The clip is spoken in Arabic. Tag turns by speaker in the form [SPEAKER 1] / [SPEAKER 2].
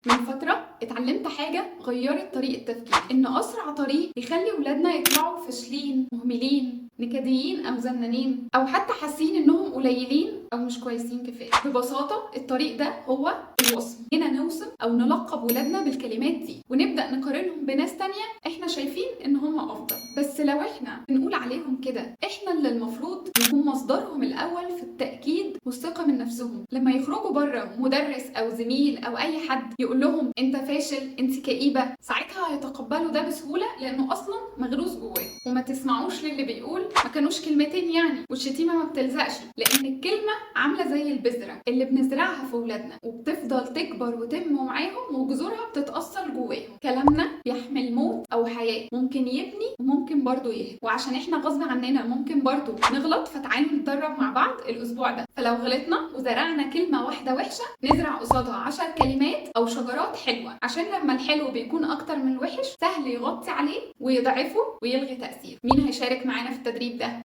[SPEAKER 1] من فترة اتعلمت حاجة غيرت طريقة تفكيري، إن أسرع طريق يخلي ولادنا يطلعوا فاشلين، مهملين، نكديين أو زنانين أو حتى حاسين إنهم قليلين أو مش كويسين كفاية. ببساطة الطريق ده هو الوصم. هنا نوصم أو نلقب ولادنا بالكلمات دي ونبدأ نقارنهم بناس تانية إحنا شايفين إن هم أفضل. بس لو إحنا بنقول عليهم كده، إحنا اللي المفروض نكون مصدرهم الأول في التأكيد والثقة من نفسهم. لما يخرجوا بره مدرس أو زميل أو أي حد يقول لهم انت فاشل، انت كئيبه، ساعتها هيتقبلوا ده بسهوله لانه اصلا مغروس جواه. وما تسمعوش للي بيقول ما كانوش كلمتين يعني، والشتيمه ما بتلزقش، لان الكلمه عامله زي البذره اللي بنزرعها في ولادنا وبتفضل تكبر وتنمو معاهم وجذورها بتتاثر جواهم. كلامنا بيحمل موت او حياه، ممكن يبني وممكن برضه يهدم. وعشان احنا غصب عننا ممكن برضه نغلط، فتعالوا نتدرب مع بعض الاسبوع ده. فلو غلطنا وزرعنا كلمه واحده وحشه، نزرع قصادها 10 كلمات او شجرات حلوه، عشان لما الحلو بيكون اكتر من الوحش سهل يغطي عليه ويضعفه ويلغي تأثيره. مين هيشارك معانا في التدريب ده؟